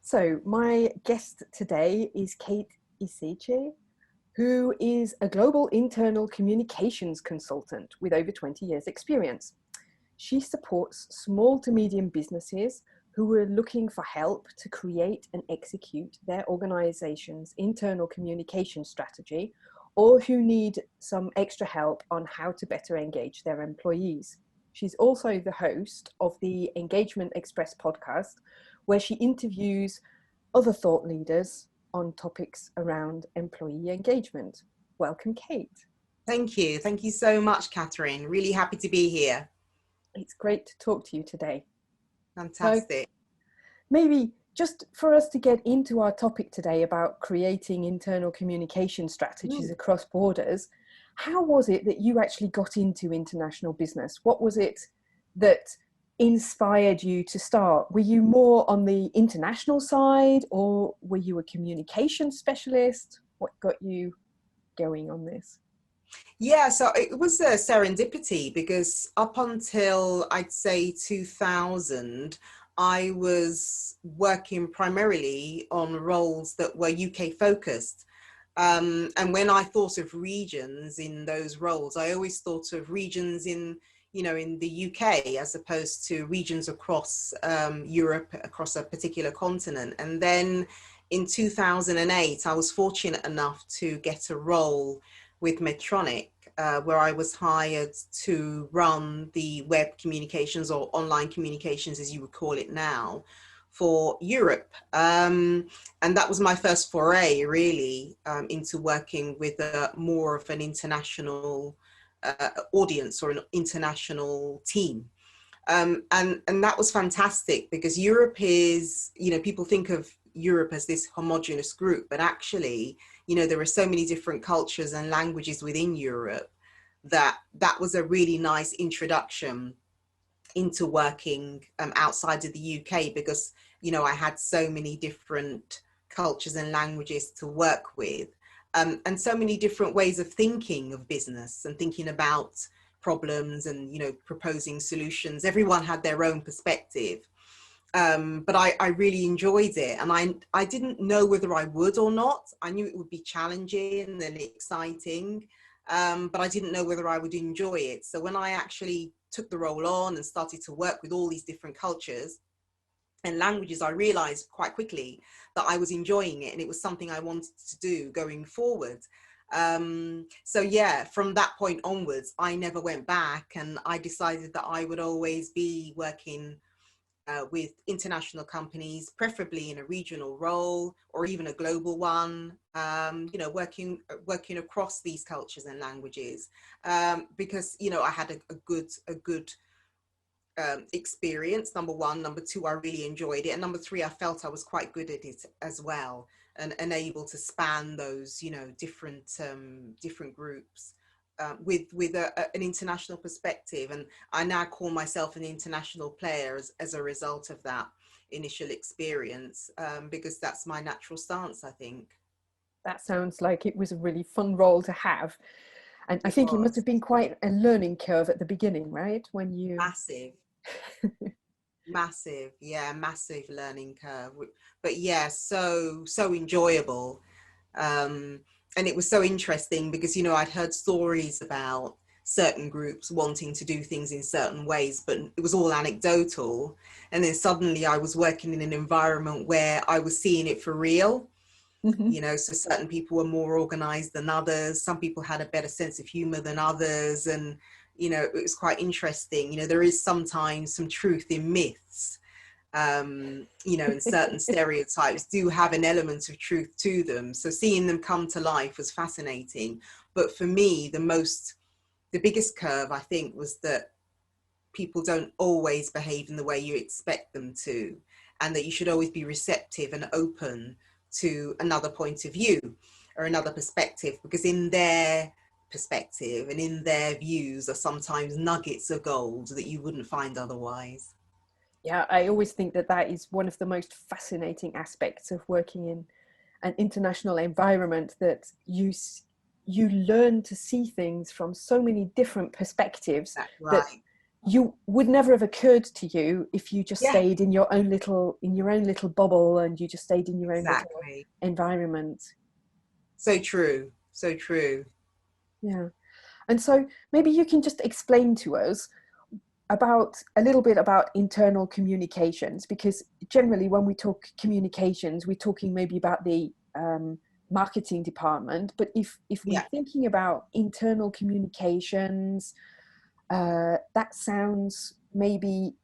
So my guest today is Kate Isichei, who is a global internal communications consultant with over 20 years experience. She supports small to medium businesses who are looking for help to create and execute their organization's internal communication strategy, or who need some extra help on how to better engage their employees. She's also the host of the Engagement Express podcast, where she interviews other thought leaders on topics around employee engagement. Welcome, Kate. Thank you. Thank you so much, Catherine. Really happy to be here. It's great to talk to you today. Fantastic. So maybe just for us to get into our topic today about creating internal communication strategies across borders, how was it that you actually got into international business? What was it that inspired you to start? Were you more on the international side, or were you a communication specialist? What got you going on this? Yeah, so it was a serendipity because up until I'd say 2000, I was working primarily on roles that were UK focused. And when I thought of regions in those roles, I always thought of regions in the UK as opposed to regions across Europe, across a particular continent. And then in 2008, I was fortunate enough to get a role with Medtronic, where I was hired to run the web communications, or online communications as you would call it now, for Europe. And that was my first foray really into working with more of an international audience or an international team. And that was fantastic because Europe is, people think of Europe as this homogenous group, but actually, there are so many different cultures and languages within Europe that was a really nice introduction into working outside of the UK, because, I had so many different cultures and languages to work with, and so many different ways of thinking of business and thinking about problems and, proposing solutions. Everyone had their own perspective. But I really enjoyed it, and I didn't know whether I would or not. I knew it would be challenging and exciting, but I didn't know whether I would enjoy it. So when I actually took the role on and started to work with all these different cultures and languages, I realized quite quickly that I was enjoying it and it was something I wanted to do going forward. So yeah, from that point onwards, I never went back, and I decided that I would always be working with international companies, preferably in a regional role or even a global one, working across these cultures and languages, because, I had a good experience, number one. Number two, I really enjoyed it. And number three, I felt I was quite good at it as well, and able to span those, different groups. With an international perspective, and I now call myself an international player as a result of that initial experience, because that's my natural stance, I think. That sounds like it was a really fun role to have, and I think it must have been quite a learning curve at the beginning, right? When you massive learning curve, but yeah, so enjoyable. And it was so interesting because, I'd heard stories about certain groups wanting to do things in certain ways, but it was all anecdotal. And then suddenly I was working in an environment where I was seeing it for real. So certain people were more organized than others. Some people had a better sense of humor than others. And, it was quite interesting. There is sometimes some truth in myths. And certain stereotypes do have an element of truth to them. So seeing them come to life was fascinating. But for me, the biggest curve, I think, was that people don't always behave in the way you expect them to, and that you should always be receptive and open to another point of view or another perspective, because in their perspective and in their views are sometimes nuggets of gold that you wouldn't find otherwise. Yeah, I always think that is one of the most fascinating aspects of working in an international environment, that you learn to see things from so many different perspectives. That's right. you would never have occurred to you if you just Yeah, stayed in your own little bubble, and you just stayed in your own little exactly. environment. So true. So true. Yeah. And so maybe you can just explain to us about a little bit about internal communications, because generally when we talk communications, we're talking maybe about the marketing department. But if we're Yeah. thinking about internal communications, that sounds maybe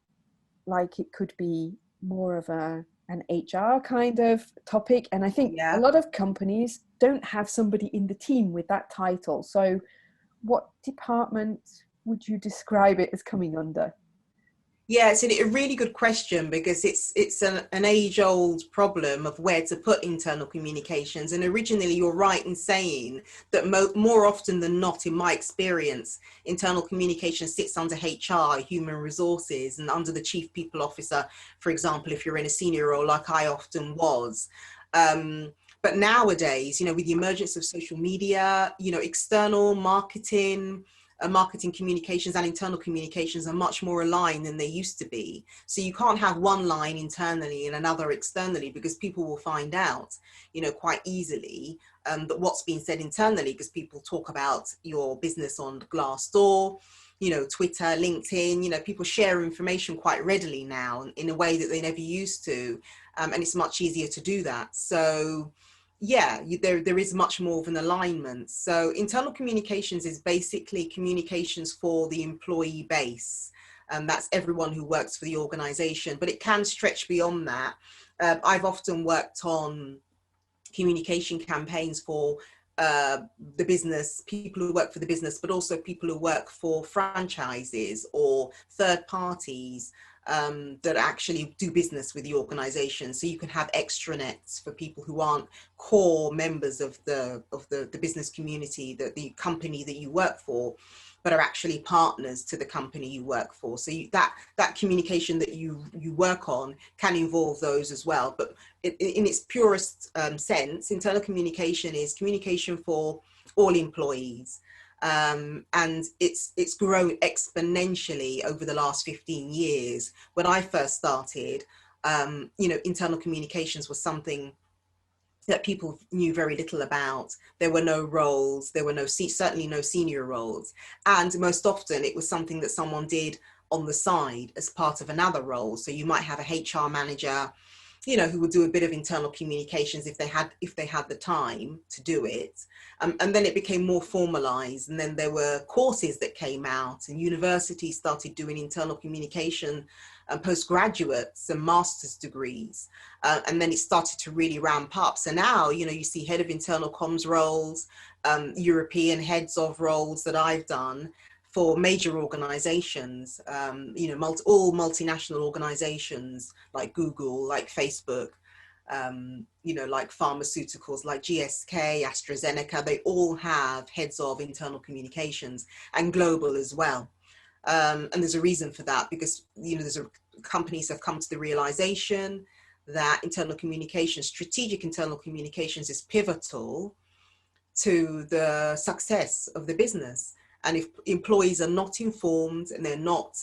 like it could be more of an HR kind of topic. And I think a Yeah. lot of companies don't have somebody in the team with that title. So what department would you describe it as coming under? Yeah, it's a really good question because it's an age-old problem of where to put internal communications. And originally, you're right in saying that more often than not, in my experience, internal communication sits under HR, human resources, and under the chief people officer, for example, if you're in a senior role like I often was. But nowadays, with the emergence of social media, external marketing, marketing communications and internal communications are much more aligned than they used to be. So you can't have one line internally and another externally, because people will find out, quite easily that what's being said internally, because people talk about your business on Glassdoor, Twitter, LinkedIn, people share information quite readily now in a way that they never used to. And it's much easier to do that. So yeah, there is much more of an alignment. So internal communications is basically communications for the employee base. And that's everyone who works for the organization, but it can stretch beyond that. I've often worked on communication campaigns for the business, people who work for the business, but also people who work for franchises or third parties that actually do business with the organization. So you can have extranets for people who aren't core members of the business community, that the company that you work for, but are actually partners to the company you work for. So that communication that you work on can involve those as well. But in its purest sense, internal communication is communication for all employees. And it's grown exponentially over the last 15 years. When I first started, internal communications was something that people knew very little about. There were no roles, there were certainly no senior roles. And most often it was something that someone did on the side as part of another role. So you might have a HR manager, who would do a bit of internal communications if they had the time to do it. And then it became more formalized. And then there were courses that came out, and universities started doing internal communication and postgraduates and master's degrees. And then it started to really ramp up. So now, you see head of internal comms roles, European heads of roles that I've done for major organizations, all multinational organizations like Google, like Facebook, like pharmaceuticals, like GSK, AstraZeneca. They all have heads of internal communications, and global as well. And there's a reason for that, because, companies have come to the realization that strategic internal communications is pivotal to the success of the business. And if employees are not informed and they're not,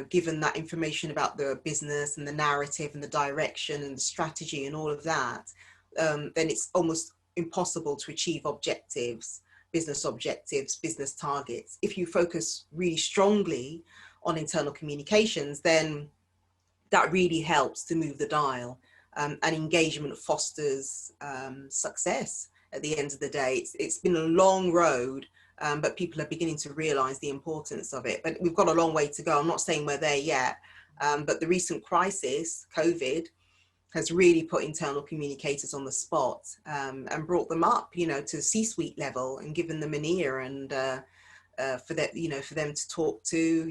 given that information about the business and the narrative and the direction and the strategy and all of that, then it's almost impossible to achieve business objectives, business targets. If you focus really strongly on internal communications, then that really helps to move the dial. And engagement fosters success at the end of the day. It's been a long road, but people are beginning to realize the importance of it. But we've got a long way to go. I'm not saying we're there yet, but the recent crisis, COVID, has really put internal communicators on the spot, and brought them up, to C-suite level, and given them an ear, and for that, for them to talk to,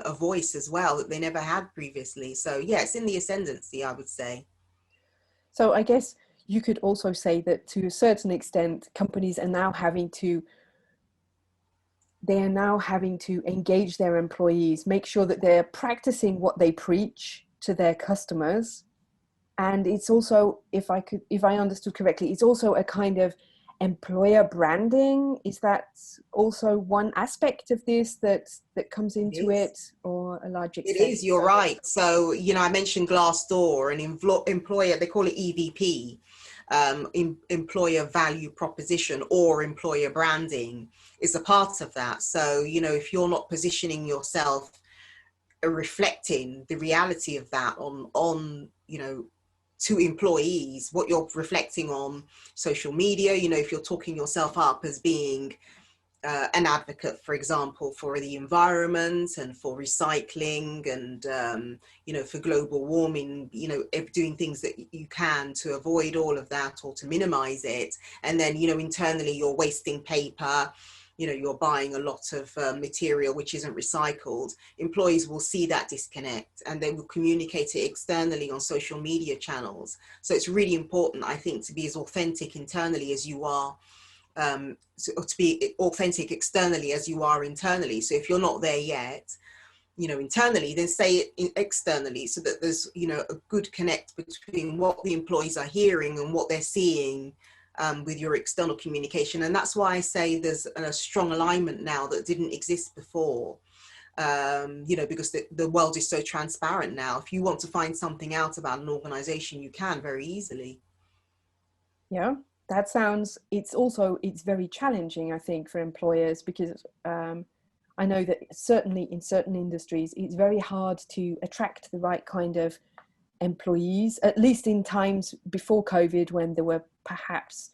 a voice as well that they never had previously. So yeah, it's in the ascendancy, I would say. So I guess you could also say that to a certain extent, companies are now having to engage their employees, make sure that they're practicing what they preach to their customers. And it's also, if I understood correctly, it's also a kind of employer branding, is that also one aspect of this that comes It into is. it, or a large It extent? is, you're right. So, I mentioned Glassdoor, and employer, they call it EVP, employer value proposition, or employer branding is a part of that. So, if you're not positioning yourself, reflecting the reality of that on to employees, what you're reflecting on social media, if you're talking yourself up as being an advocate, for example, for the environment and for recycling and, for global warming, doing things that you can to avoid all of that or to minimize it. And then, internally you're wasting paper, you're buying a lot of material which isn't recycled. Employees will see that disconnect and they will communicate it externally on social media channels. So it's really important, I think, to be as authentic internally as you are, to be authentic externally as you are internally. So if you're not there yet, internally, then say it externally, so that there's, a good connect between what the employees are hearing and what they're seeing with your external communication. And that's why I say there's a strong alignment now that didn't exist before. Because the world is so transparent now. If you want to find something out about an organization, you can very easily. Yeah, that sounds, it's very challenging, I think, for employers, because I know that certainly in certain industries, it's very hard to attract the right kind of employees, at least in times before COVID, when there were perhaps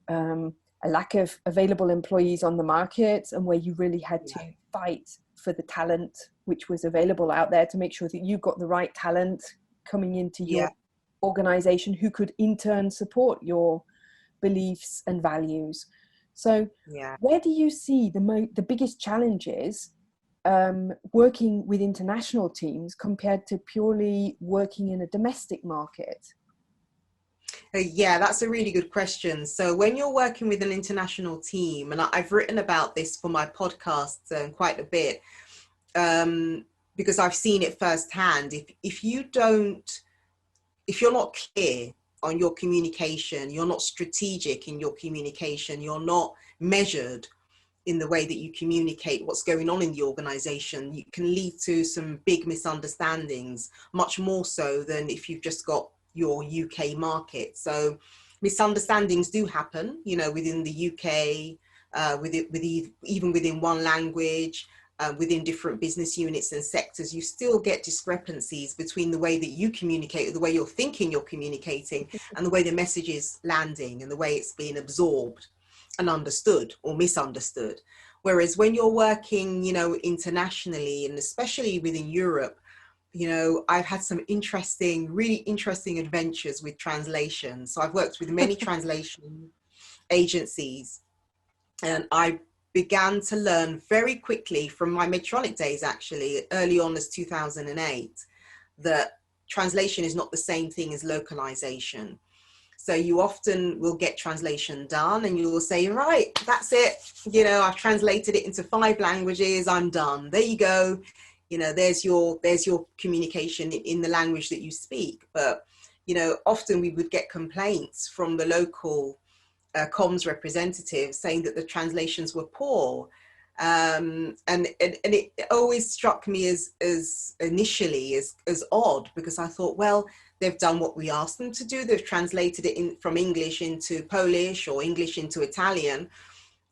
a lack of available employees on the market, and where you really had to fight for the talent which was available out there to make sure that you got the right talent coming into your organization who could in turn support your beliefs and values. So where do you see the biggest challenges working with international teams compared to purely working in a domestic market? Yeah, that's a really good question. So when you're working with an international team, and I've written about this for my podcast quite a bit, because I've seen it firsthand. If you're not clear on your communication, you're not strategic in your communication, you're not measured in the way that you communicate what's going on in the organization, you can lead to some big misunderstandings, much more so than if you've just got your UK market. So misunderstandings do happen, within the UK, even within one language, within different business units and sectors. You still get discrepancies between the way that you communicate, the way you're thinking you're communicating, and the way the message is landing and the way it's being absorbed and understood or misunderstood. Whereas when you're working, internationally, and especially within Europe, I've had some really interesting adventures with translation. So I've worked with many translation agencies, and I began to learn very quickly from my Medtronic days, actually, early on as 2008, that translation is not the same thing as localization. So you often will get translation done and you will say, right, that's it. I've translated it into 5 languages. I'm done. There you go. There's your communication in the language that you speak. But, often we would get complaints from the local comms representative saying that the translations were poor. And it always struck me as initially as odd, because I thought, well, they've done what we asked them to do. They've translated it from English into Polish or English into Italian,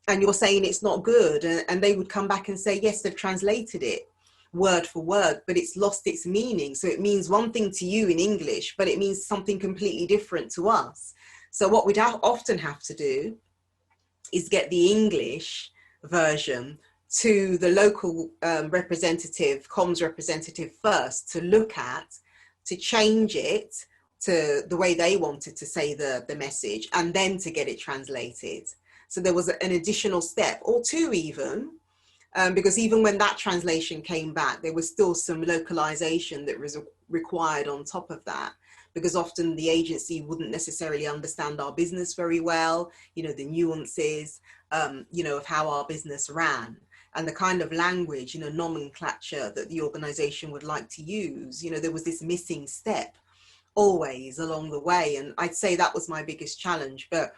and you're saying it's not good. And they would come back and say, yes, they've translated it word for word, but it's lost its meaning. So it means one thing to you in English, but it means something completely different to us. So what we'd often have to do is get the English version to the local comms representative first to look at, to change it to the way they wanted to say the message, and then to get it translated. So there was an additional step or 2 even, because even when that translation came back, there was still some localization that was required on top of that, because often the agency wouldn't necessarily understand our business very well, the nuances, of how our business ran, and the kind of language, nomenclature that the organization would like to use. There was this missing step always along the way. And I'd say that was my biggest challenge. But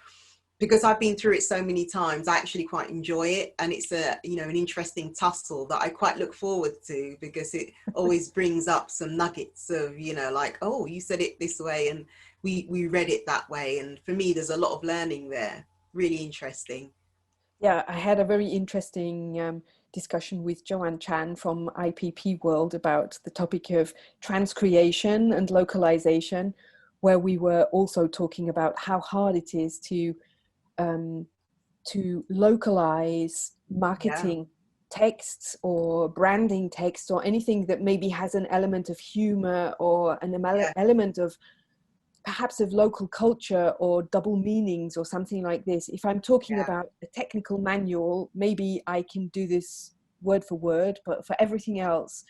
because I've been through it so many times, I actually quite enjoy it. And it's a, you know, an interesting tussle that I quite look forward to, because it always brings up some nuggets of, you know, like, oh, you said it this way and we read it that way. And for me, there's a lot of learning there. Really interesting. Yeah, I had a very interesting discussion with Joanne Chan from IPP World about the topic of transcreation and localization, where we were also talking about how hard it is um, to localize Yeah, marketing texts or branding texts or anything that maybe has an element of humor or an yeah, element of perhaps of local culture or double meanings or something like this. If I'm talking yeah. about a technical manual, maybe I can do this word for word, but for everything else,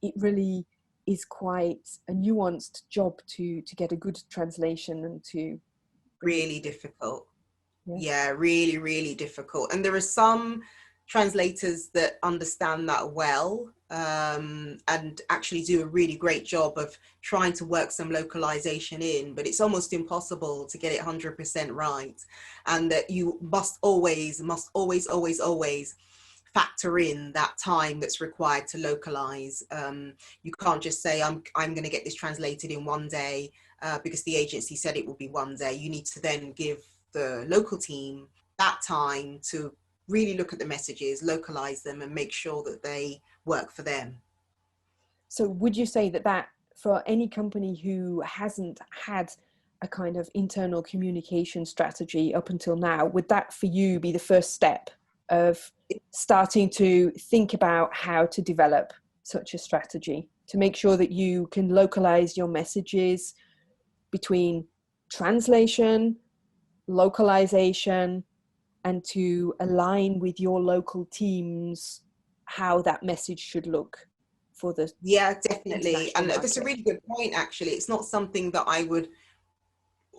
it really is quite a nuanced job to get a good translation and to bring it. Really difficult. Yes. Yeah, really, really difficult. And there are some translators that understand that well, and actually do a really great job of trying to work some localization in, but it's almost impossible to get it 100% right. And that you must always factor in that time that's required to localize. You can't just say, I'm going to get this translated in one day, because the agency said it will be one day. You need to then give the local team that time to really look at the messages, localize them, and make sure that they work for them. So would you say that for any company who hasn't had a kind of internal communication strategy up until now, would that for you be the first step of starting to think about how to develop such a strategy to make sure that you can localize your messages between translation, localization, and to align with your local teams how that message should look for the Yeah, definitely. international And that's a market? really good point, actually. It's not something that I would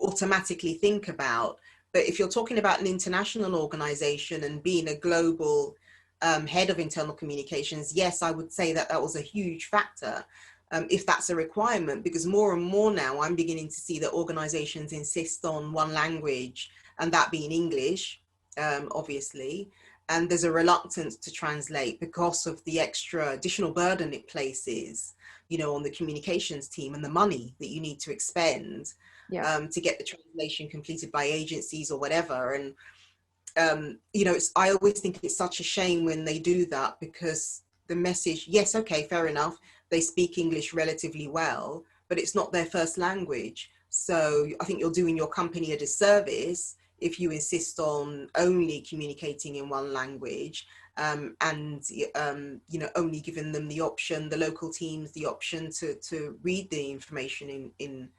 automatically think about. But if you're talking about an international organization and being a global head of internal communications, yes, I would say that that was a huge factor. If that's a requirement, because more and more now I'm beginning to see that organizations insist on one language, and that being English, obviously. And there's a reluctance to translate because of the extra additional burden it places, you know, on the communications team and the money that you need to expend Yeah. to get the translation completed by agencies or whatever. And you know, I always think it's such a shame when they do that, because the message, yes, okay, fair enough, they speak English relatively well, but it's not their first language. So I think you're doing your company a disservice if you insist on only communicating in one language, and you know, only giving them the option, the local teams, the option to read the information in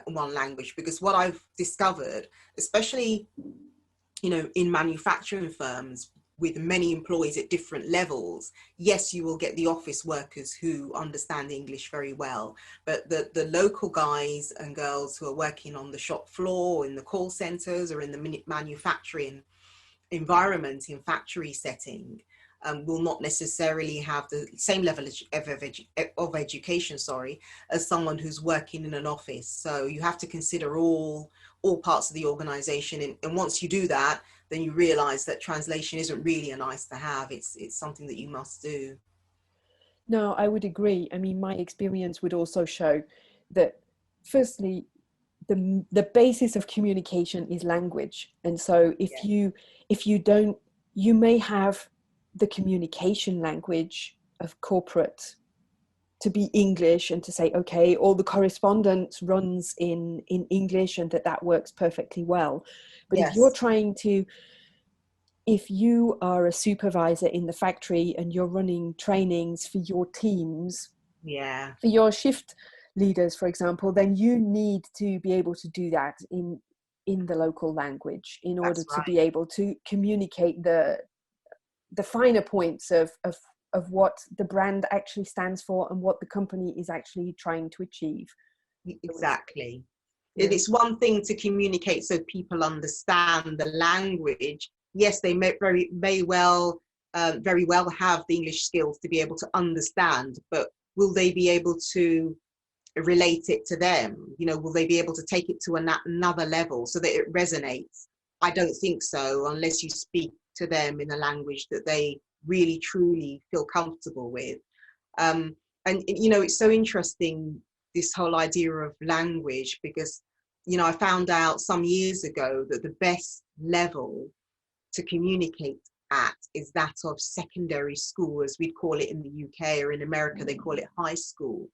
one language. Because what I've discovered, especially, you know, in manufacturing firms with many employees at different levels, yes, you will get the office workers who understand English very well, but the local guys and girls who are working on the shop floor, in the call centers, or in the manufacturing environment, in factory setting, will not necessarily have the same level of education, sorry, as someone who's working in an office. So you have to consider all parts of the organization, and once you do that, then you realize that translation isn't really a nice to have. It's something that you must do. No, I would agree. I mean, my experience would also show that, firstly, the basis of communication is language, and so Yeah. if you don't, you may have the communication language of corporate to be English and to say, okay, all the correspondence runs in English and that works perfectly well. But Yes. if you are a supervisor in the factory and you're running trainings for your teams, Yeah, for your shift leaders, for example, then you need to be able to do that in the local language in order that's to right. be able to communicate the finer points of what the brand actually stands for and what the company is actually trying to achieve. So it's, Exactly. yeah. It's one thing to communicate so people understand the language. Yes, they very well have the English skills to be able to understand, but will they be able to relate it to them? You know, will they be able to take it to another level so that it resonates? I don't think so, unless you speak to them in a language that they really truly feel comfortable with. Um, and you know, it's so interesting, this whole idea of language, because you know, I found out some years ago that the best level to communicate at is that of secondary school, as we'd call it in the UK, or in America they call it high school,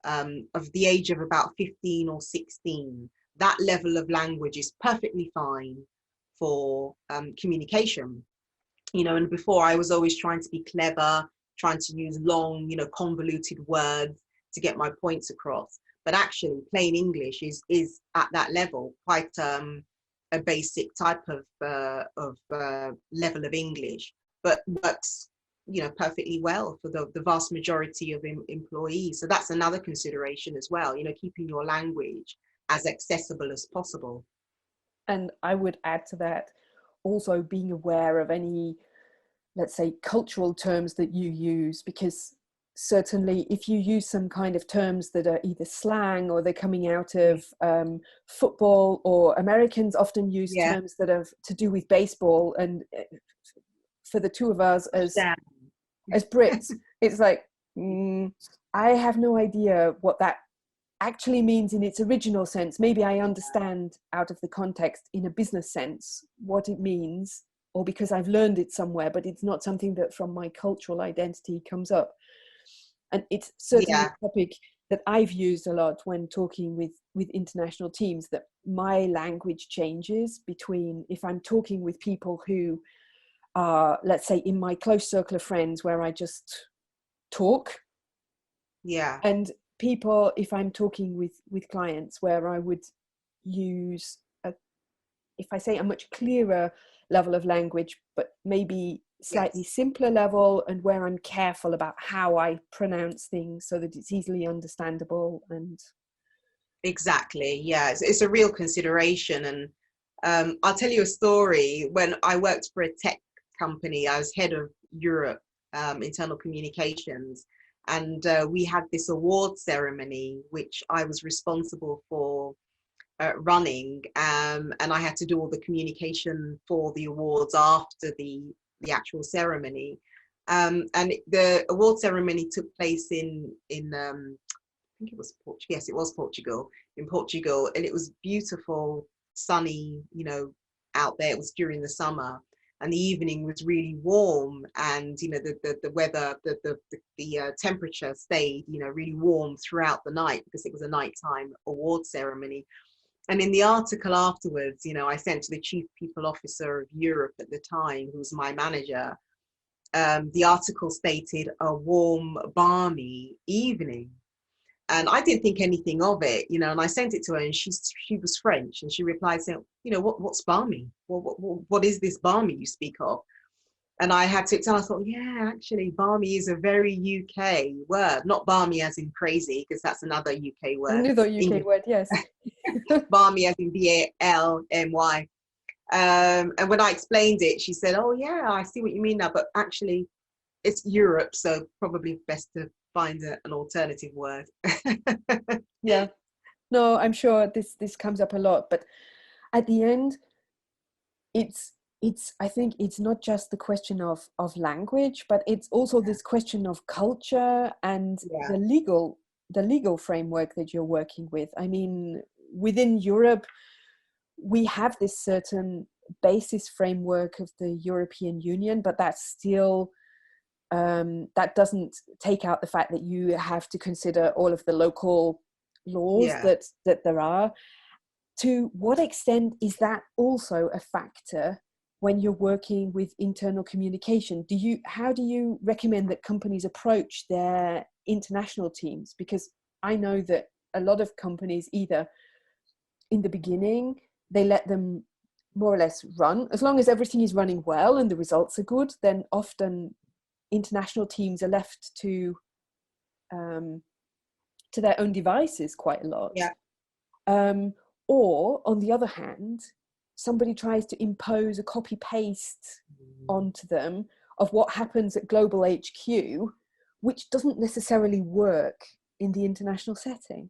of the age of about 15 or 16. That level of language is perfectly fine for communication. You know, and before I was always trying to be clever, trying to use long, you know, convoluted words to get my points across. But actually, plain English is at that level, quite a basic type of level of English, but works, you know, perfectly well for the vast majority of employees. So that's another consideration as well. You know, keeping your language as accessible as possible. And I would add to that also being aware of any, let's say, cultural terms that you use, because certainly if you use some kind of terms that are either slang or they're coming out of football, or Americans often use Yeah. terms that have to do with baseball, and for the two of us as Brits, it's like, I have no idea what that actually means in its original sense. Maybe I understand out of the context in a business sense what it means, or because I've learned it somewhere, but it's not something that from my cultural identity comes up. And it's certainly Yeah. a topic that I've used a lot when talking with international teams, that my language changes between if I'm talking with people who are, let's say, in my close circle of friends where I just talk, Yeah. and people if I'm talking with clients where I would use if I say a much clearer level of language, but maybe slightly Yes. simpler level, and where I'm careful about how I pronounce things so that it's easily understandable. And Exactly. Yeah, it's a real consideration. And I'll tell you a story. When I worked for a tech company, I was head of Europe, internal communications, and we had this award ceremony, which I was responsible for running, and I had to do all the communication for the awards after the actual ceremony. And the award ceremony took place in I think it was Portugal. Yes, it was Portugal, in Portugal, and it was beautiful, sunny, you know, out there. It was during the summer, and the evening was really warm, and you know the weather, the temperature stayed, you know, really warm throughout the night because it was a nighttime award ceremony. And in the article afterwards, you know, I sent to the chief people officer of Europe at the time, who was my manager. The article stated a warm, balmy evening, and I didn't think anything of it, you know, and I sent it to her, and she was French, and she replied saying, you know, what's balmy? What is this balmy you speak of? And I had to tell her, I thought, yeah, actually, balmy is a very UK word, not balmy as in crazy, because that's another UK word, another UK English. word, yes. Balmy as in Balmy. And when I explained it, she said, oh, yeah, I see what you mean now, but actually, it's Europe, so probably best to find an alternative word. Yeah, no, I'm sure this comes up a lot, but at the end it's I think it's not just the question of language, but it's also this question of culture and Yeah. the legal framework that you're working with. I mean, within Europe we have this certain basis framework of the European Union, but that's still that doesn't take out the fact that you have to consider all of the local laws Yeah. that there are. To what extent is that also a factor when you're working with internal communication? How do you recommend that companies approach their international teams? Because I know that a lot of companies, either in the beginning they let them more or less run, as long as everything is running well and the results are good, then often international teams are left um, to their own devices quite a lot. Yeah. Um, or on the other hand, somebody tries to impose a copy paste onto them of what happens at global HQ, which doesn't necessarily work in the international setting.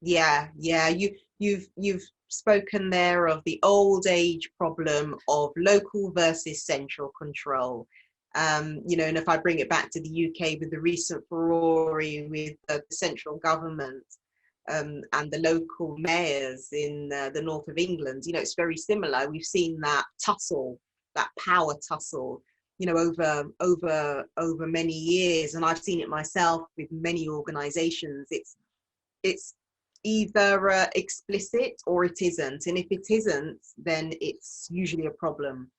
Yeah, yeah. You've spoken there of the old age problem of local versus central control. You know, and if I bring it back to the UK with the recent furore with the central government and the local mayors in the north of England, you know, it's very similar. We've seen that tussle, that power tussle, you know, over many years, and I've seen it myself with many organisations. It's either explicit or it isn't, and if it isn't, then it's usually a problem.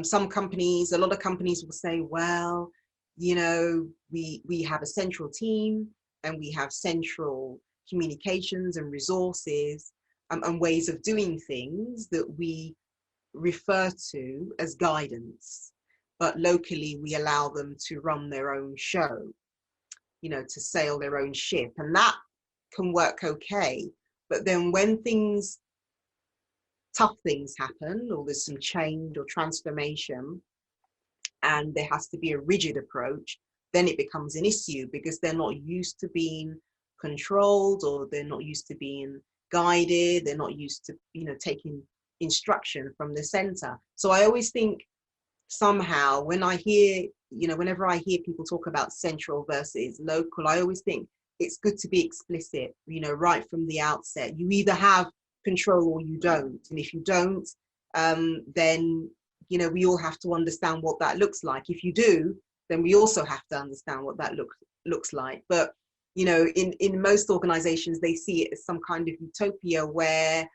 Some companies, a lot of companies will say, well, you know, we have a central team and we have central communications and resources and ways of doing things that we refer to as guidance, but locally we allow them to run their own show, you know, to sail their own ship, and that can work okay. But then when tough things happen, or there's some change or transformation, and there has to be a rigid approach, then it becomes an issue because they're not used to being controlled, or they're not used to being guided, they're not used to, you know, taking instruction from the center. So I always think somehow when I hear, you know, whenever I hear people talk about central versus local, I always think it's good to be explicit, you know, right from the outset. You either have control or you don't. And if you don't, then, you know, we all have to understand what that looks like. If you do, then we also have to understand what that looks like. But, you know, in most organizations, they see it as some kind of utopia where,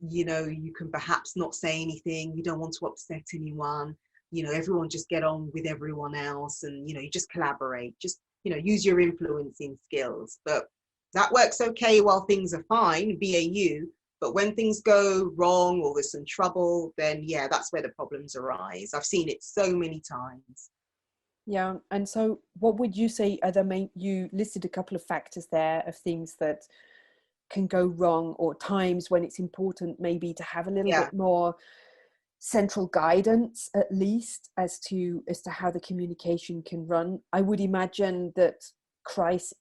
you know, you can perhaps not say anything, you don't want to upset anyone, you know, everyone just get on with everyone else, and, you know, you just collaborate, just, you know, use your influencing skills. But that works okay while things are fine, BAU, but when things go wrong or there's some trouble, then yeah, that's where the problems arise. I've seen it so many times. Yeah, and so what would you say are the main, you listed a couple of factors there of things that can go wrong, or times when it's important maybe to have a little Yeah, bit more central guidance, at least as to how the communication can run. I would imagine that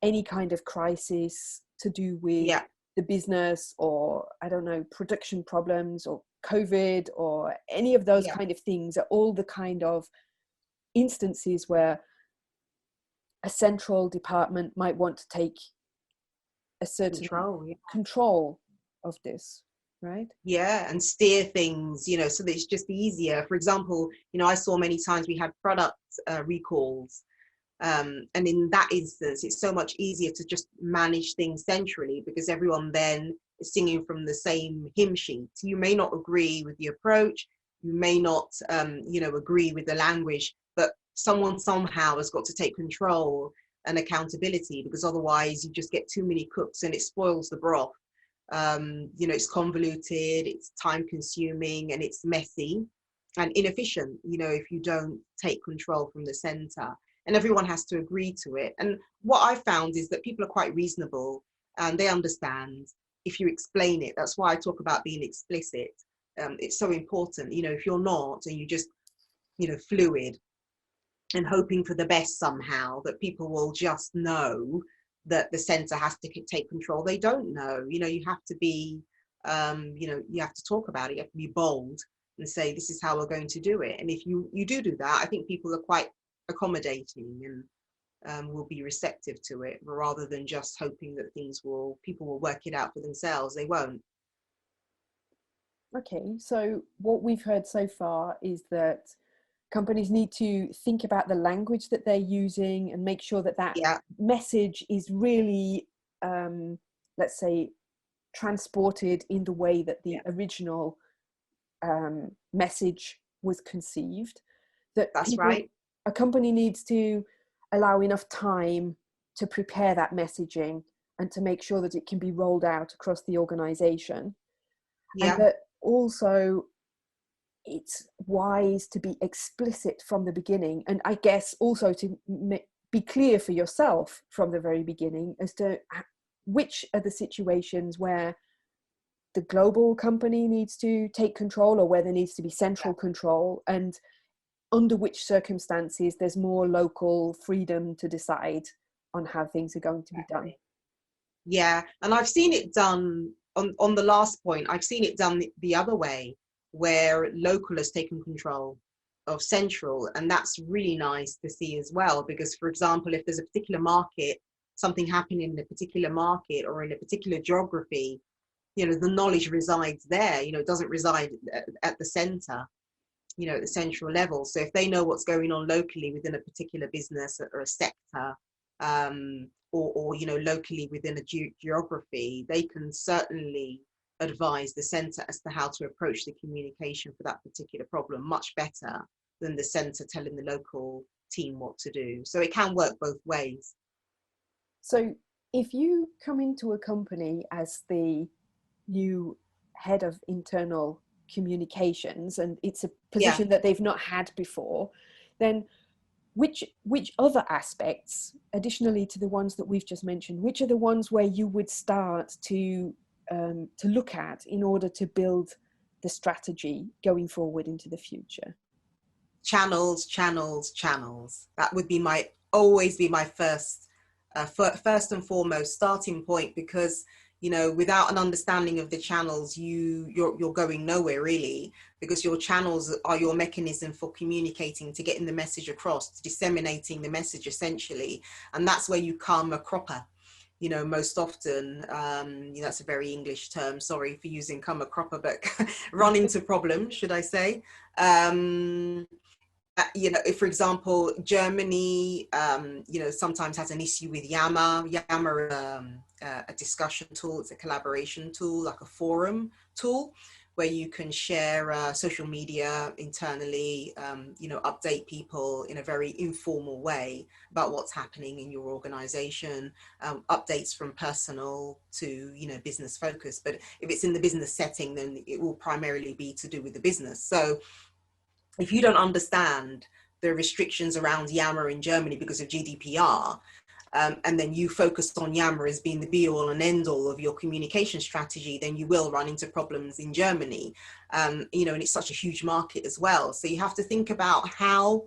any kind of crisis to do with yeah, the business, or I don't know, production problems or COVID or any of those yeah, kind of things, are all the kind of instances where a central department might want to take a certain control. Yeah. control of this, right? Yeah, and steer things, you know, so that it's just easier. For example, you know, I saw many times we had product recalls. And in that instance, it's so much easier to just manage things centrally because everyone then is singing from the same hymn sheet. You may not agree with the approach, you may not, you know, agree with the language, but someone somehow has got to take control and accountability, because otherwise you just get too many cooks and it spoils the broth. You know, it's convoluted, it's time consuming, and it's messy and inefficient, you know, if you don't take control from the center. And everyone has to agree to it. And what I found is that people are quite reasonable and they understand if you explain it. That's why I talk about being explicit. It's so important, you know, if you're not, and you just, you know, fluid and hoping for the best somehow, that people will just know that the center has to take control. They don't know, you know, you have to be, you know, you have to talk about it, you have to be bold and say, this is how we're going to do it. And if you do that, I think people are quite accommodating and will be receptive to it, rather than just hoping that people will work it out for themselves. They won't. Okay, so what we've heard so far is that companies need to think about the language that they're using and make sure that that Yeah, message is really, let's say, transported in the way that the yeah, original message was conceived. That that's right. a company needs to allow enough time to prepare that messaging and to make sure that it can be rolled out across the organization, and Yeah, that also it's wise to be explicit from the beginning, and I guess also to be clear for yourself from the very beginning as to which are the situations where the global company needs to take control, or where there needs to be central control, and under which circumstances there's more local freedom to decide on how things are going to be done. yeah. And I've seen it done on the last point, I've seen it done the other way, where local has taken control of central, and that's really nice to see as well. Because, for example, if there's a particular market, something happening in a particular market or in a particular geography, you know, the knowledge resides there. You know, it doesn't reside at the center, you know, at the central level. So if they know what's going on locally within a particular business or a sector, or you know, locally within a geography, they can certainly advise the center as to how to approach the communication for that particular problem much better than the center telling the local team what to do. So it can work both ways. So if you come into a company as the new head of internal communications and it's a Yeah. position that they've not had before, then which other aspects, additionally to the ones that we've just mentioned, which are the ones where you would start to look at in order to build the strategy going forward into the future? Channels, channels, channels. That would be always be my first and foremost starting point, because, you know, without an understanding of the channels, you're going nowhere really, because your channels are your mechanism for communicating, to getting the message across, to disseminating the message essentially. And that's where you come a cropper, you know, most often. You know, that's a very English term, sorry for using come a cropper, but run into problems, should I say. You know, if, for example, Germany, you know, sometimes has an issue with Yammer. Yammer is a discussion tool. It's a collaboration tool, like a forum tool, where you can share social media internally, you know, update people in a very informal way about what's happening in your organization, updates from personal to, you know, business focus. But if it's in the business setting, then it will primarily be to do with the business. So if you don't understand the restrictions around Yammer in Germany because of GDPR, and then you focus on Yammer as being the be all and end all of your communication strategy, then you will run into problems in Germany. You know, and it's such a huge market as well. So you have to think about how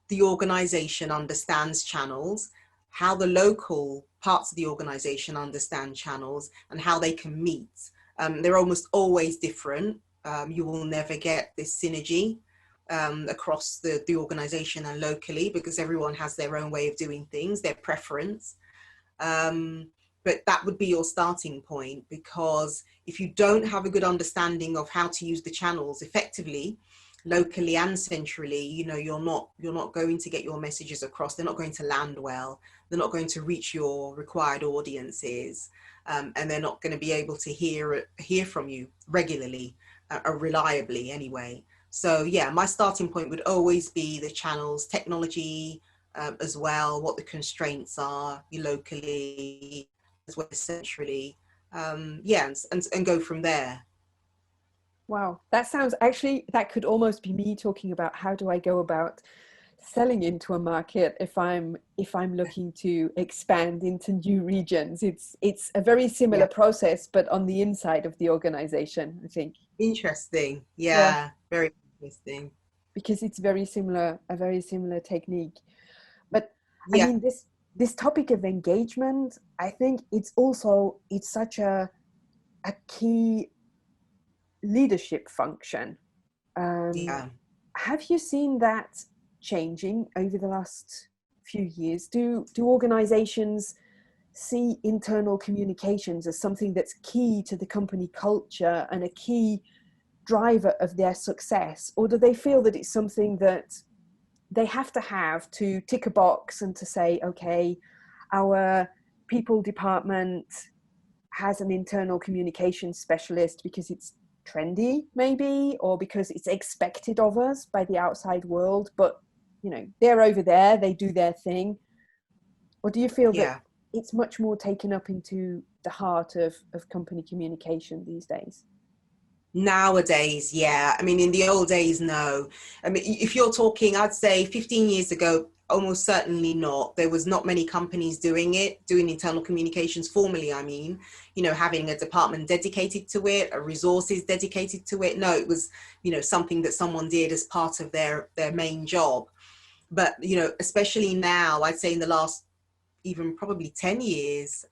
the organization understands channels, how the local parts of the organization understand channels, and how they can meet. They're almost always different. You will never get this synergy across the organization and locally, because everyone has their own way of doing things, their preference. But that would be your starting point, because if you don't have a good understanding of how to use the channels effectively, locally and centrally, you know, you're not going to get your messages across. They're not going to land well. They're not going to reach your required audiences, and they're not going to be able to hear from you regularly or reliably anyway. So yeah, my starting point would always be the channels, technology as well, what the constraints are locally as well as centrally. Yeah, and go from there. Wow, that sounds, actually, that could almost be me talking about how do I go about selling into a market if I'm looking to expand into new regions. It's a very Yeah, similar process, but on the inside of the organization, I think. interesting. Yeah, Yeah, very interesting. because it's very similar, a very similar technique. But I Yeah, mean, this topic of engagement, I think it's such a key leadership function. Um, yeah. have you seen that changing over the last few years? Do organizations see internal communications as something that's key to the company culture and a key driver of their success, or do they feel that it's something that they have to tick a box and to say, okay, our people department has an internal communications specialist because it's trendy maybe, or because it's expected of us by the outside world, but you know, they're over there, they do their thing? Or do you feel that Yeah. it's much more taken up into the heart of company communication these days? Nowadays, yeah. I mean, in the old days, no. I mean, if you're talking, I'd say 15 years ago, almost certainly not. There was not many companies doing it, doing internal communications formally, I mean, you know, having a department dedicated to it, a resources dedicated to it. No, it was, you know, something that someone did as part of their main job. But, you know, especially now, I'd say in the last even probably 10 years,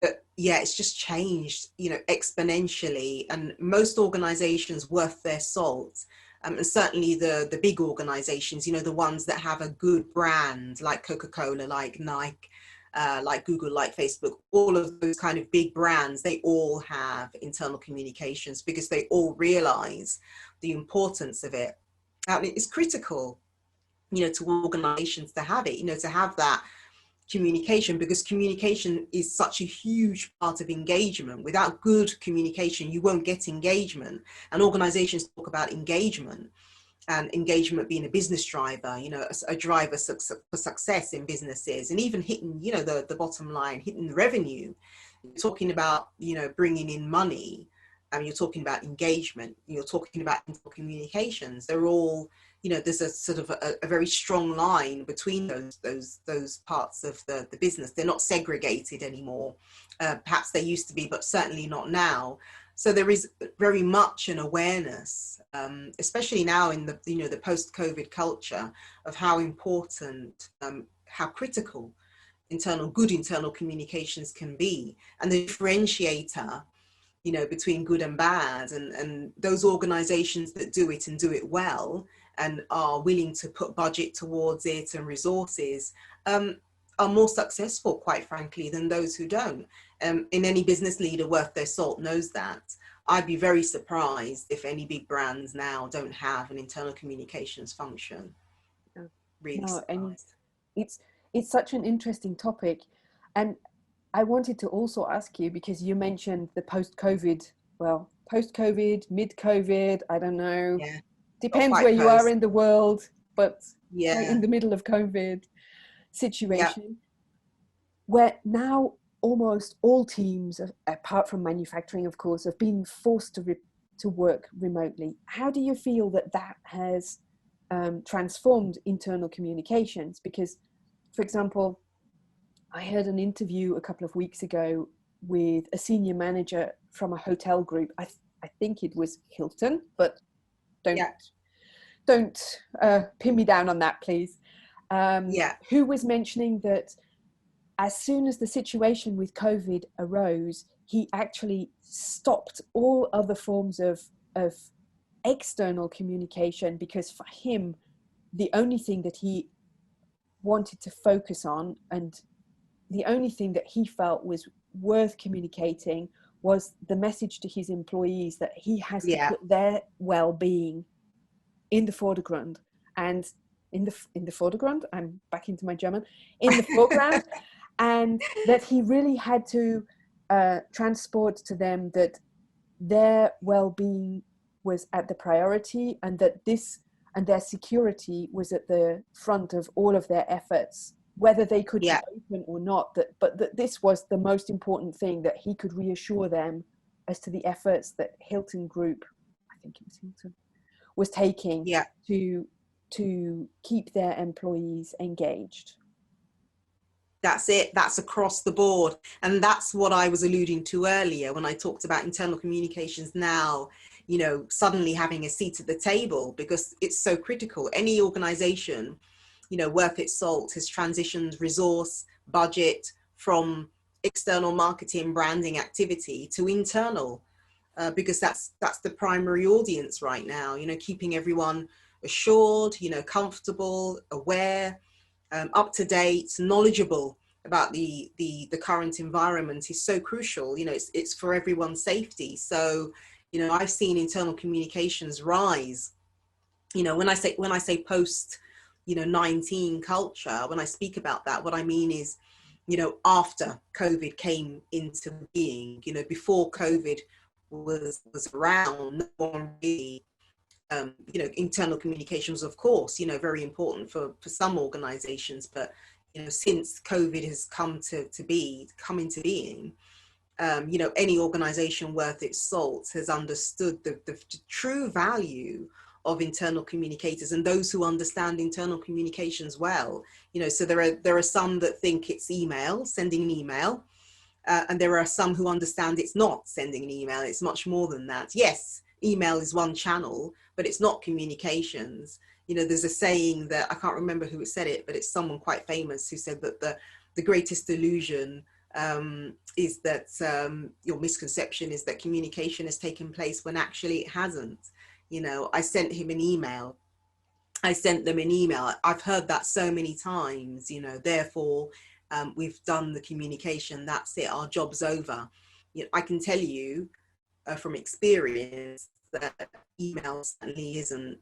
But yeah, it's just changed, exponentially. And most organizations worth their salt, and certainly the big organizations, the ones that have a good brand, like Coca-Cola, like Nike, like Google, like Facebook, all of those kind of big brands, they all have internal communications because they all realize the importance of it. And it's critical, to organizations to have it, to have that communication, because communication is such a huge part of engagement. Without good communication, you won't get engagement. And organizations talk about engagement, and engagement being a business driver, a driver for success in businesses, and even hitting, the bottom line, hitting the revenue. You're talking about, bringing in money, and you're talking about engagement, you're talking about communications. They're all, there's a sort of a very strong line between those parts of the business. They're not segregated anymore. Perhaps they used to be, but certainly not now. So there is very much an awareness, especially now in the post-COVID culture, of how important, how critical good internal communications can be, and the differentiator, between good and bad. And those organizations that do it and do it well and are willing to put budget towards it and resources, are more successful, quite frankly, than those who don't. In any business leader worth their salt knows that. I'd be very surprised if any big brands now don't have an internal communications function. Really No, and surprised. it's such an interesting topic, and I wanted to also ask you, because you mentioned the post-COVID, mid-COVID, I don't know, Yeah, not depends where quite you are post. in the world, but say in Yeah, the middle of COVID yeah, situation, where now almost all teams, apart from manufacturing, of course, have been forced to work remotely. How do you feel that has transformed internal communications? Because, for example, I heard an interview a couple of weeks ago with a senior manager from a hotel group. I think it was Hilton, but don't yeah, don't pin me down on that, please. yeah, Who was mentioning that as soon as the situation with COVID arose, he actually stopped all other forms of external communication, because for him, the only thing that he wanted to focus on, and the only thing that he felt was worth communicating, was the message to his employees that he has to yeah, put their well-being in the foreground. And in the foreground, I'm back into my German, in the foreground, and that he really had to transport to them that their well-being was at the priority, and that this and their security was at the front of all of their efforts, whether they could be yeah. open or not, but that this was the most important thing, that he could reassure them as to the efforts that Hilton Group, I think it was Hilton, was taking Yeah. to keep their employees engaged. That's it. That's across the board. And that's what I was alluding to earlier when I talked about internal communications now, suddenly having a seat at the table, because it's so critical. Any organization, worth its salt, has transitioned resource, budget from external marketing, branding activity to internal, because that's the primary audience right now, keeping everyone assured, comfortable, aware, up to date, knowledgeable about the current environment is so crucial. It's for everyone's safety. So, I've seen internal communications rise. When I say post, 19 culture, when I speak about that, what I mean is, after COVID came into being, before COVID was around, no one really, internal communications, of course, very important for some organizations, but, since COVID has come into being, any organization worth its salt has understood the true value of internal communicators, and those who understand internal communications well. So there are some that think it's email, sending an email, and there are some who understand it's not sending an email. It's much more than that. Yes, email is one channel, but it's not communications. There's a saying that I can't remember who said it, but it's someone quite famous who said that the greatest illusion is that your misconception is that communication has taken place when actually it hasn't. You know, I sent him an email. I sent them an email. I've heard that so many times, you know, therefore we've done the communication. That's it. Our job's over. You know, I can tell you from experience that email certainly isn't,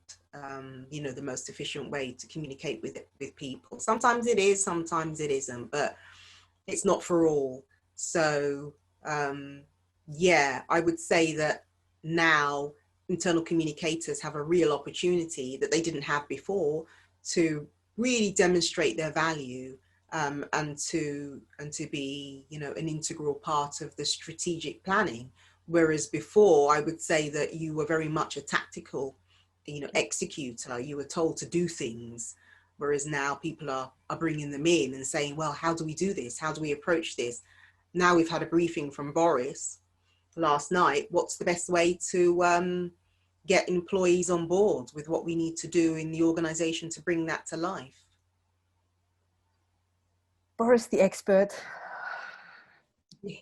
you know, the most efficient way to communicate with people. Sometimes it is, sometimes it isn't, but it's not for all. So yeah, I would say that now internal communicators have a real opportunity that they didn't have before to really demonstrate their value, and to be, you know, an integral part of the strategic planning. Whereas before, I would say that you were very much a tactical, you know, executor. You were told to do things, whereas now people are bringing them in and saying, well, how do we do this? How do we approach this? Now we've had a briefing from Boris last night. What's the best way to get employees on board with what we need to do in the organization to bring that to life? Boris the expert. Yes.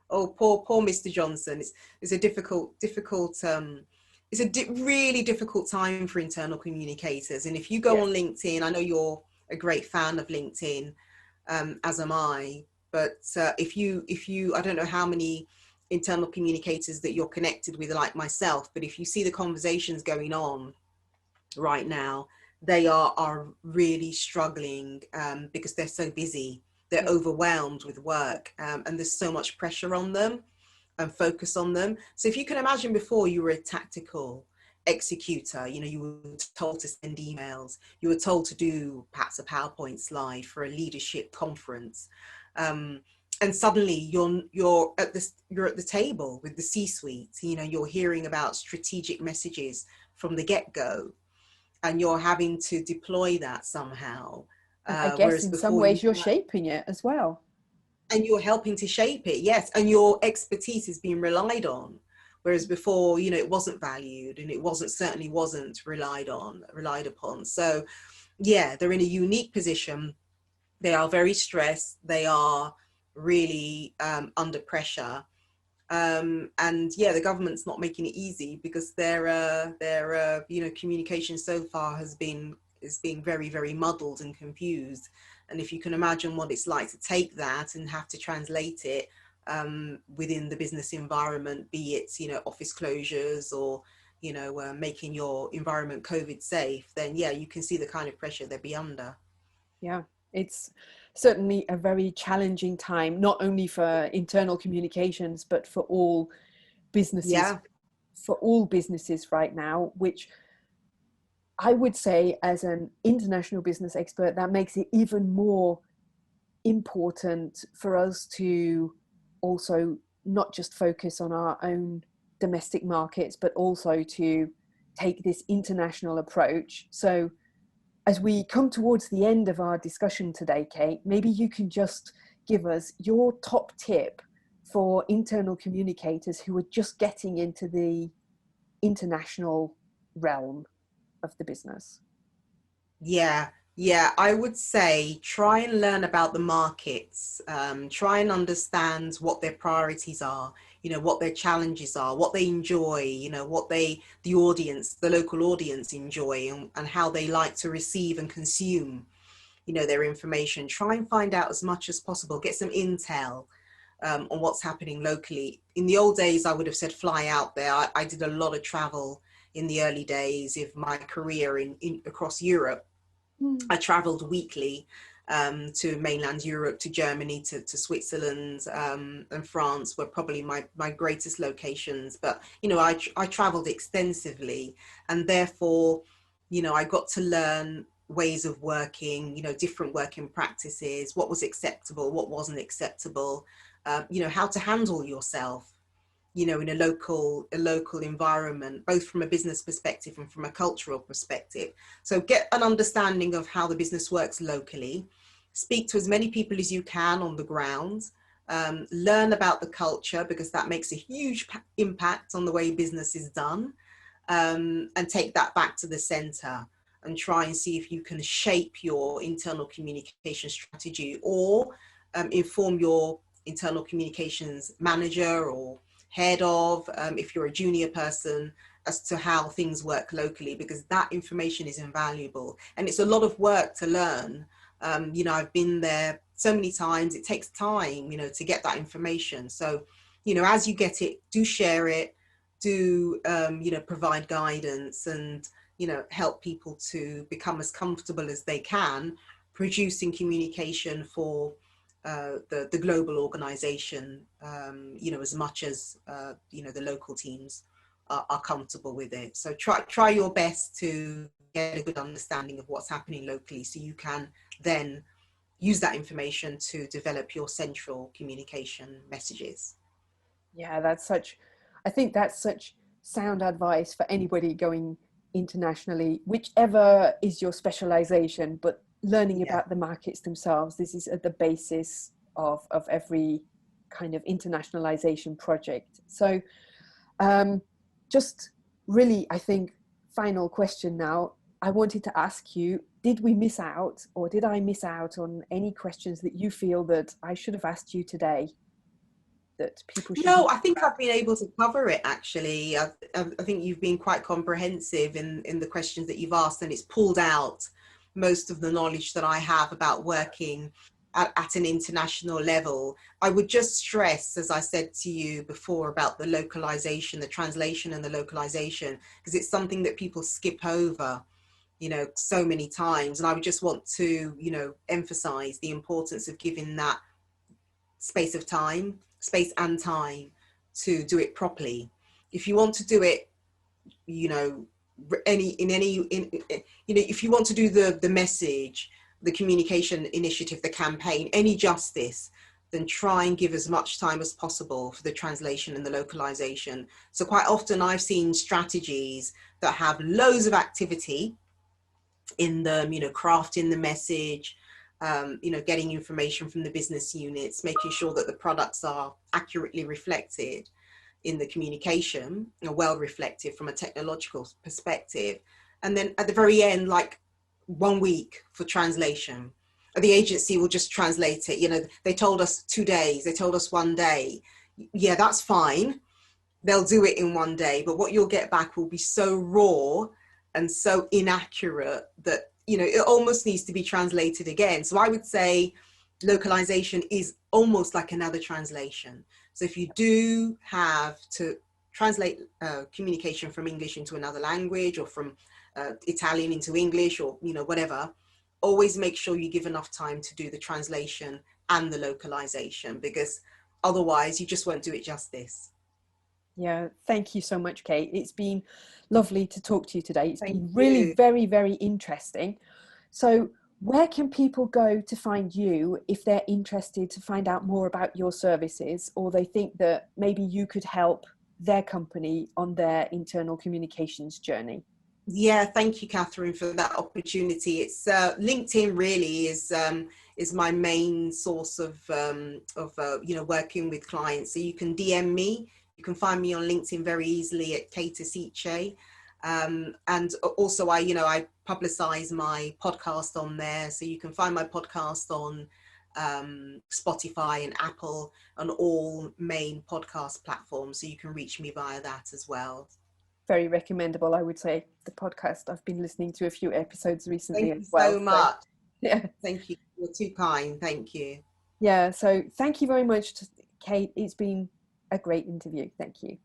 Oh, poor Mr. Johnson. It's a difficult, it's a really difficult time for internal communicators. And if you go Yes. on LinkedIn, I know you're a great fan of LinkedIn, as am I. But if you, I don't know how many internal communicators that you're connected with, like myself, but if you see the conversations going on right now, they are really struggling, because they're so busy. They're Yeah. overwhelmed with work, and there's so much pressure on them and focus on them. So if you can imagine, before you were a tactical executor, you know, you were told to send emails, you were told to do perhaps a PowerPoint slide for a leadership conference, and suddenly you're at the table with the C-suite. You know, you're hearing about strategic messages from the get-go, and you're having to deploy that somehow. And I guess Whereas in some before you ways you're shaping it as well. and you're helping to shape it, yes, and your expertise is being relied on, whereas before, you know, it wasn't valued, and it certainly wasn't relied upon. So yeah, they're in a unique position. They are very stressed. They are really under pressure, and yeah, the government's not making it easy, because their you know, communication so far has been very, very muddled and confused. And if you can imagine what it's like to take that and have to translate it within the business environment, be it, you know, office closures, or, you know, making your environment COVID safe, then yeah, you can see the kind of pressure they'd be under. Yeah, it's certainly a very challenging time, not only for internal communications, but businesses, Yeah. for all businesses right now, which I would say, as an international business expert, that makes it even more important for us to also not just focus on our own domestic markets, but also to take this international approach. So as we come towards the end of our discussion today, Kate, maybe you can just give us your top tip for internal communicators who are just getting into the international realm of the business. Yeah, yeah, I would say try and learn about the markets, try and understand what their priorities are, you know, what their challenges are, what they enjoy, you know, the audience, the local audience enjoy, and how they like to receive and consume, you know, their information. Try and find out as much as possible, get some intel on what's happening locally. In the old days, I would have said fly out there. I did a lot of travel in the early days of my career across Europe. Mm. I traveled weekly to mainland Europe, to Germany, to Switzerland, and France were probably my greatest locations. But, you know, I traveled extensively, and therefore, you know, I got to learn ways of working, you know, different working practices, what was acceptable, what wasn't acceptable, you know, how to handle yourself, you know, in a local environment, both from a business perspective and from a cultural perspective. So get an understanding of how the business works locally, speak to as many people as you can on the ground, learn about the culture, because that makes a huge impact on the way business is done, and take that back to the center and try and see if you can shape your internal communication strategy, or inform your internal communications manager or head of, if you're a junior person, as to how things work locally, because that information is invaluable and it's a lot of work to learn. You know, I've been there so many times. It takes time, you know, to get that information. So, you know, as you get it, do share it, do, you know, provide guidance and, you know, help people to become as comfortable as they can producing communication for the global organization, you know, as much as, you know, the local teams are comfortable with it. So try your best to get a good understanding of what's happening locally so you can then use that information to develop your central communication messages. Yeah, I think that's such sound advice for anybody going internationally, whichever is your specialization, but learning Yeah. about the markets themselves. This is at the basis of every kind of internationalization project. So just really, I think, final question now. I wanted to ask you, did we miss out, or did I miss out on any questions that you feel that I should have asked you today that people should know No, I think about? I've been able to cover it actually. I think you've been quite comprehensive in the questions that you've asked, and it's pulled out most of the knowledge that I have about working at an international level. I would just stress, as I said to you before, about the localization, the translation and the localization, because it's something that people skip over, you know, so many times. And I would just want to, you know, emphasize the importance of giving that space and time to do it properly. If you want to do it, you know, you know, if you want to do the message, the communication initiative, the campaign, any justice, then try and give as much time as possible for the translation and the localization. So quite often I've seen strategies that have loads of activity in them, you know, crafting the message, you know, getting information from the business units, making sure that the products are accurately reflected in the communication, you know, well reflected from a technological perspective. And then at the very end, like 1 week for translation. The agency will just translate it. You know, they told us 2 days, they told us 1 day. Yeah, that's fine. They'll do it in 1 day, but what you'll get back will be so raw and so inaccurate that, you know, it almost needs to be translated again. So I would say localization is almost like another translation. So if you do have to translate communication from English into another language, or from Italian into English, or, you know, whatever, always make sure you give enough time to do the translation and the localization, because otherwise you just won't do it justice. Yeah, thank you so much, Kate. It's been lovely to talk to you today. It's Thank been really you. very, very interesting. So, where can people go to find you if they're interested to find out more about your services, or they think that maybe you could help their company on their internal communications journey? Yeah, thank you, Catherine, for that opportunity. It's LinkedIn really is my main source of you know, working with clients. So you can DM me. You can find me on LinkedIn very easily at Kate Isichei. And also I publicize my podcast on there. So you can find my podcast on Spotify and Apple, on all main podcast platforms. So you can reach me via that as well. Very recommendable, I would say. The podcast, I've been listening to a few episodes recently Thank you as well. so So, much. yeah. Thank you. You're too kind. Thank you. Yeah. So, thank you very much, Kate. It's been a great interview. Thank you.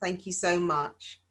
Thank you so much.